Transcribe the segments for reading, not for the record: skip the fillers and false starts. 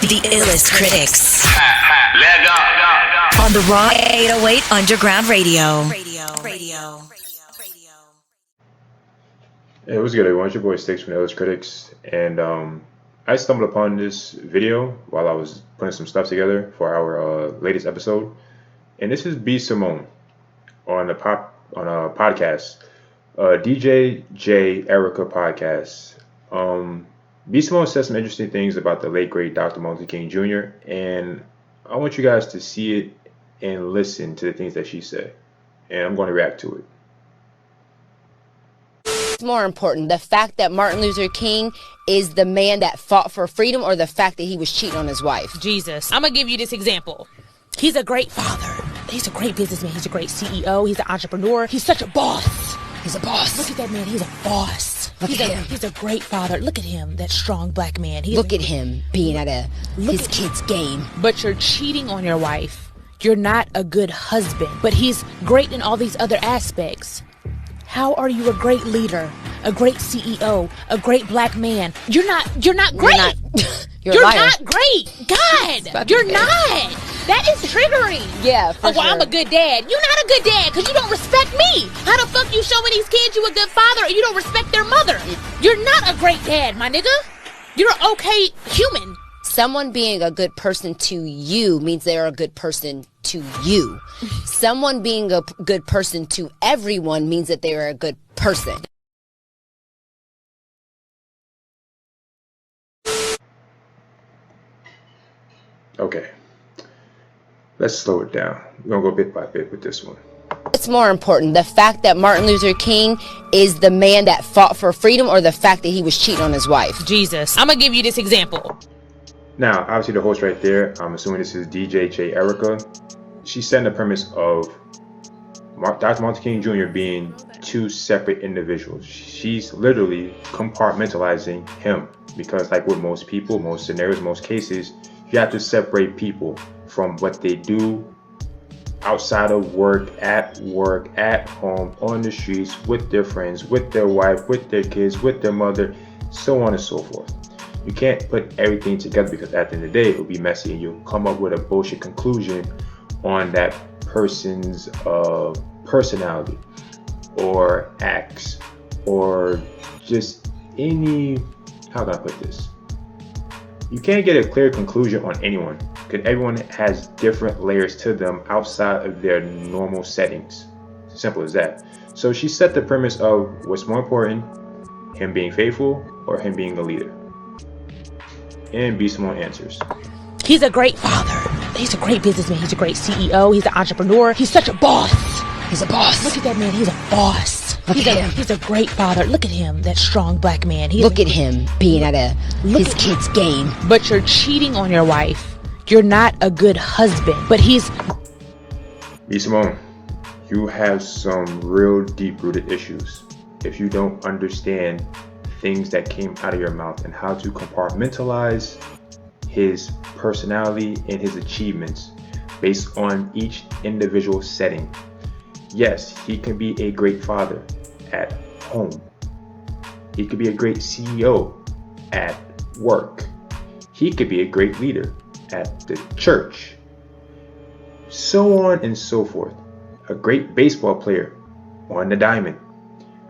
The Illest critics. Leg up. On the Raw 808 Underground Radio. Hey, what's good, everyone? It's your boy Styxx from the Illest Critics, and I stumbled upon this video while I was putting some stuff together for our latest episode, and this is Simone on a podcast, DJ J Erica podcast. Simone said some interesting things about the late great Dr. Martin Luther King Jr., and I want you guys to see it and listen to the things that she said, and I'm going to react to it. What's more important, the fact that Martin Luther King is the man that fought for freedom, or the fact that he was cheating on his wife? Jesus. I'm going to give you this example. He's a great father. He's a great businessman. He's a great CEO. He's an entrepreneur. He's such a boss. He's a boss. Look at that man. He's a boss. He's a great father. Look at him, that strong black man. Look at him being at his kid's game. But you're cheating on your wife. You're not a good husband. But he's great in all these other aspects. How are you a great leader, a great CEO, a great black man? You're not great. You're not great. God, you're not. That is triggering. Yeah, for sure. I'm a good dad. You're not a good dad because you don't respect me. How the fuck you showing these kids you a good father and you don't respect their mother? You're not a great dad, my nigga. You're an okay human. Someone being a good person to you means they're a good person to you. Someone being a good person to everyone means that they're a good person. Okay, let's slow it down. We're going to go bit by bit with this one. What's more important, the fact that Martin Luther King is the man that fought for freedom, or the fact that he was cheating on his wife? Jesus. I'm going to give you this example. Now, obviously the host right there, I'm assuming this is DJ J Erica. She's setting the premise of Dr. Martin King Jr. being two separate individuals. She's literally compartmentalizing him because, like with most people, most scenarios, most cases, you have to separate people from what they do outside of work, at home, on the streets, with their friends, with their wife, with their kids, with their mother, so on and so forth. You can't put everything together because at the end of the day, it will be messy and you'll come up with a bullshit conclusion on that person's personality or acts or just any, how can I put this? You can't get a clear conclusion on anyone because everyone has different layers to them outside of their normal settings. Simple as that. So she set the premise of what's more important, him being faithful or him being a leader. And Simone answers. He's a great father. He's a great businessman. He's a great CEO. He's an entrepreneur. He's such a boss. He's a boss. Look at that man. He's a boss. He's a great father. Look at him, that strong black man. Look at him being at his kid's game. But you're cheating on your wife. You're not a good husband. But he's... Simone, you have some real deep-rooted issues. If you don't understand things that came out of your mouth and how to compartmentalize his personality and his achievements based on each individual setting. Yes, he can be a great father at home. He could be a great CEO at work. He could be a great leader at the church. So on and so forth. A great baseball player on the diamond.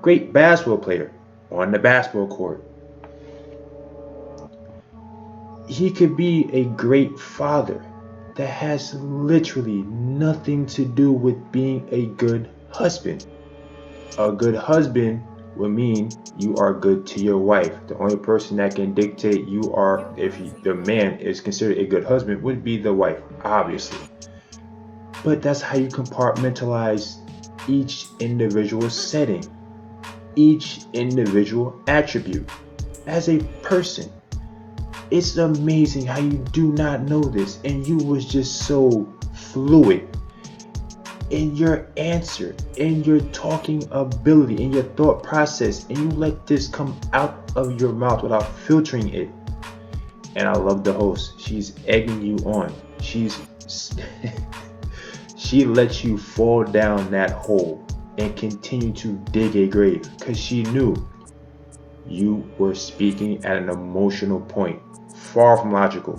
Great basketball player on the basketball court. He could be a great father that has literally nothing to do with being a good husband. A good husband would mean you are good to your wife. The only person that can dictate you are, if the man is considered a good husband, would be the wife, obviously. But that's how you compartmentalize each individual setting, each individual attribute as a person. It's amazing how you do not know this and you was just so fluid in your answer, in your talking ability, in your thought process, and you let this come out of your mouth without filtering it. And I love the host. She's egging you on. She lets you fall down that hole and continue to dig a grave because she knew you were speaking at an emotional point, far from logical.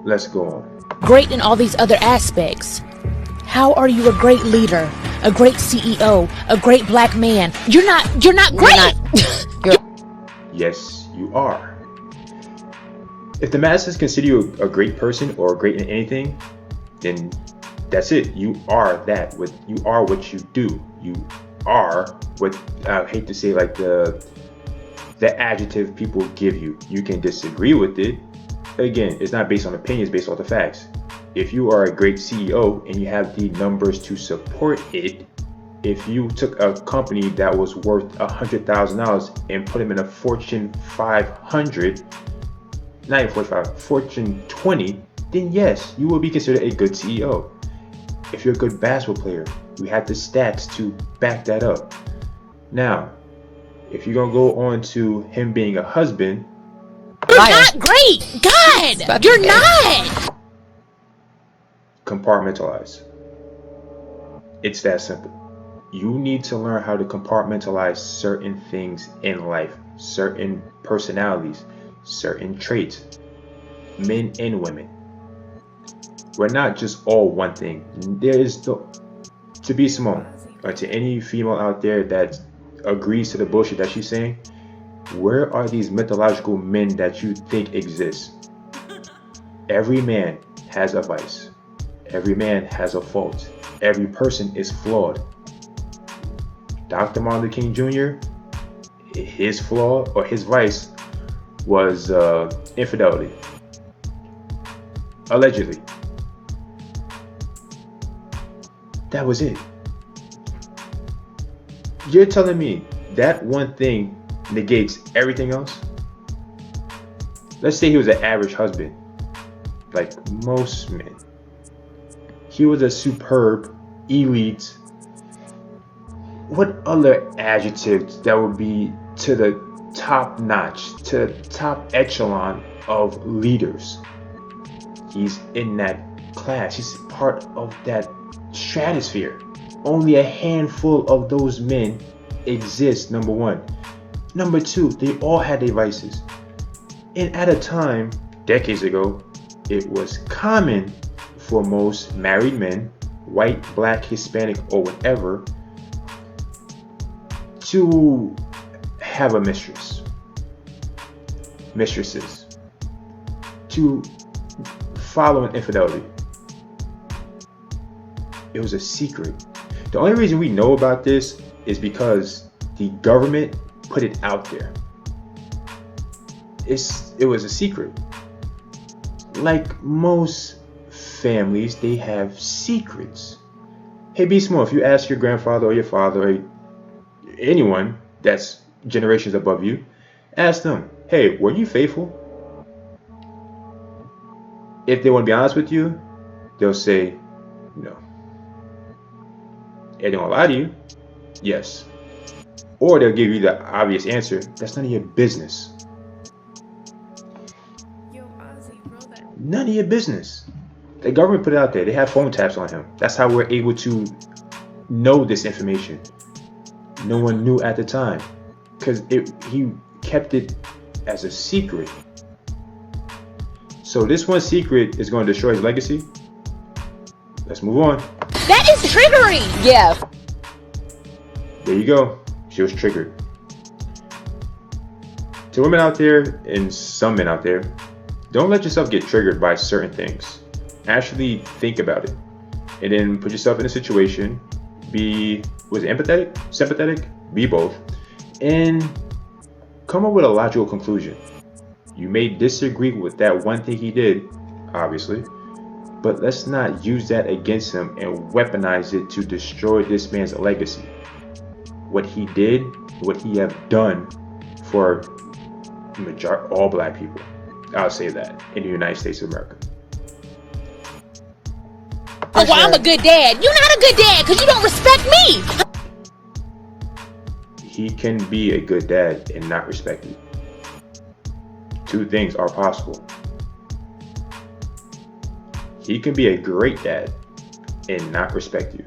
Let's go on. Great in all these other aspects. How are you a great leader, a great CEO, a great black man? You're not great. Yes, you are. If the masses consider you a great person or great in anything, then that's it. You are that. You are what you do. You are what, I hate to say, like the adjective people give you. You can disagree with it. Again, it's not based on opinions, based on the facts. If you are a great CEO and you have the numbers to support it, if you took a company that was worth $100,000 and put them in a Fortune 500, not even 45, Fortune 20, then yes, you will be considered a good CEO. If you're a good basketball player, you have the stats to back that up. Now, if you're gonna go on to him being a husband, You're not great. God, you're not. compartmentalize. It's that simple. You need to learn how to compartmentalize certain things in life, certain personalities, certain traits, men and women. We're not just all one thing. There is to be Simone, or to any female out there that agrees to the bullshit that she's saying, where are these mythological men that you think exist? Every man has a vice. Every man has a fault. Every person is flawed. Dr. Martin Luther King Jr., his flaw or his vice was infidelity. Allegedly. That was it. You're telling me that one thing negates everything else? Let's say he was an average husband, like most men. He was a superb, elite. What other adjectives that would be to the top notch, to the top echelon of leaders? He's in that class. He's part of that stratosphere. Only a handful of those men exist, number one. Number two, they all had their vices. And at a time, decades ago, it was common for most married men, white, black, Hispanic, or whatever, to have a mistresses, to follow an infidelity. It was a secret. The only reason we know about this is because the government put it out there. It was a secret. Like most families, they have secrets. Hey, be small. If you ask your grandfather or your father or anyone that's generations above you, ask them, hey, were you faithful? If they want to be honest with you, they'll say no. If they don't lie to you, yes. Or they'll give you the obvious answer, that's none of your business. None of your business. The government put it out there. They have phone taps on him. That's how we're able to know this information. No one knew at the time because he kept it as a secret. So this one secret is going to destroy his legacy. Let's move on. That is triggering. Yeah. There you go. She was triggered. To women out there and some men out there, don't let yourself get triggered by certain things. Actually think about it. And then put yourself in a situation. Was it empathetic? Sympathetic? Be both. And come up with a logical conclusion. You may disagree with that one thing he did, obviously. But let's not use that against him and weaponize it to destroy this man's legacy. What he did, what he have done for all black people. I'll say that in the United States of America. Oh, well, I'm a good dad. You're not a good dad because you don't respect me. He can be a good dad and not respect you. Two things are possible. He can be a great dad and not respect you.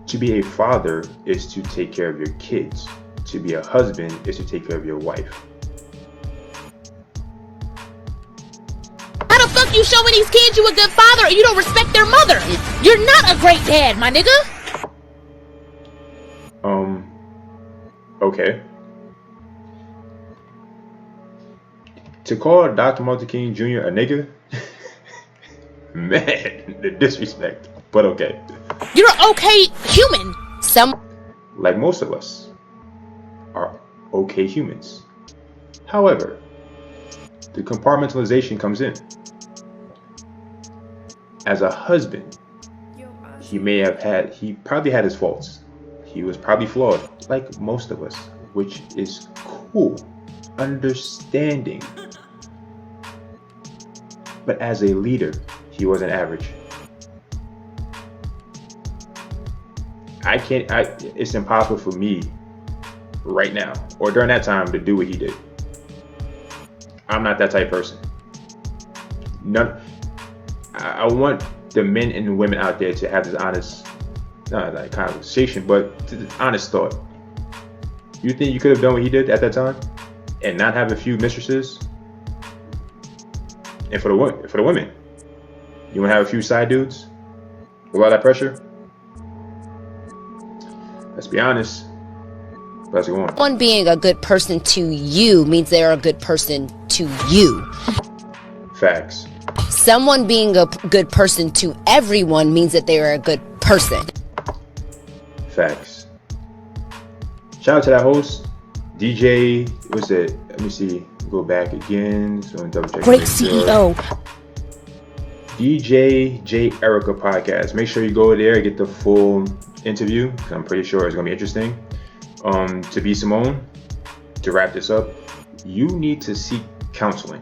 To be a father is to take care of your kids. To be a husband is to take care of your wife. you showing these kids you a good father and you don't respect their mother. You're not a great dad, my nigga. Okay. To call Dr. Martin Luther King Jr. a nigga? Man, the disrespect. But okay. You're an okay human. Like most of us are okay humans. However, the compartmentalization comes in. As a husband, he probably had his faults. He was probably flawed, like most of us, which is cool, understanding. But as a leader, he wasn't average. It's impossible for me right now or during that time to do what he did. I'm not that type of person. I want the men and the women out there to have this honest, not like conversation, but honest thought. You think you could have done what he did at that time and not have a few mistresses? And for the women, you want to have a few side dudes with all that pressure? Let's be honest. Let's go on. Someone being a good person to you means they're a good person to you. Facts. Someone being a good person to everyone means that they're a good person. Facts. Shout out to that host, DJ. What's it? Let me see. Go back again. So I'm double check. Great CEO. DJ J Erica podcast. Make sure you go there, get the full interview. I'm pretty sure it's gonna be interesting. To be Simone, to wrap this up, you need to seek counseling.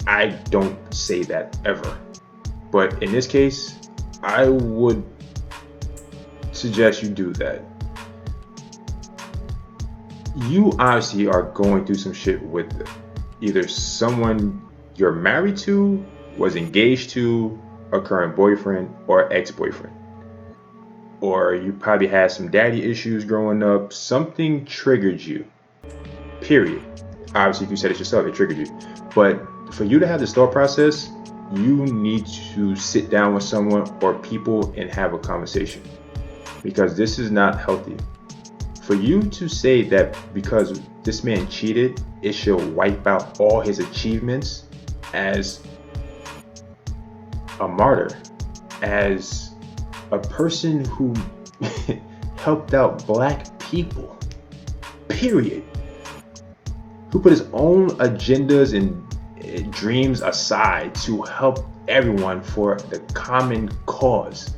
I don't say that ever, but in this case, I would suggest you do that. You obviously are going through some shit with either someone you're married to, was engaged to, a current boyfriend or ex-boyfriend. Or you probably had some daddy issues growing up. Something triggered you. Period. Obviously, if you said it yourself, it triggered you. But for you to have this thought process, you need to sit down with someone or people and have a conversation. Because this is not healthy. For you to say that because this man cheated, it should wipe out all his achievements as a martyr, as a person who helped out black people, period, who put his own agendas and dreams aside to help everyone for the common cause.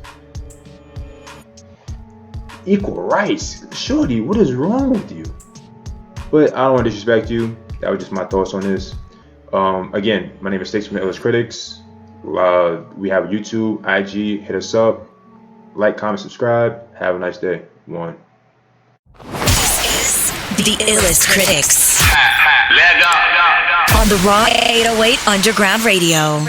Equal rights. Shorty, what is wrong with you? But I don't want to disrespect you. That was just my thoughts on this. Again, my name is Styxx from Illest Critics. We have YouTube, IG. Hit us up. Like, comment, subscribe. Have a nice day. One. This is the Illest Critics Let go. on the Raw 808 Underground Radio.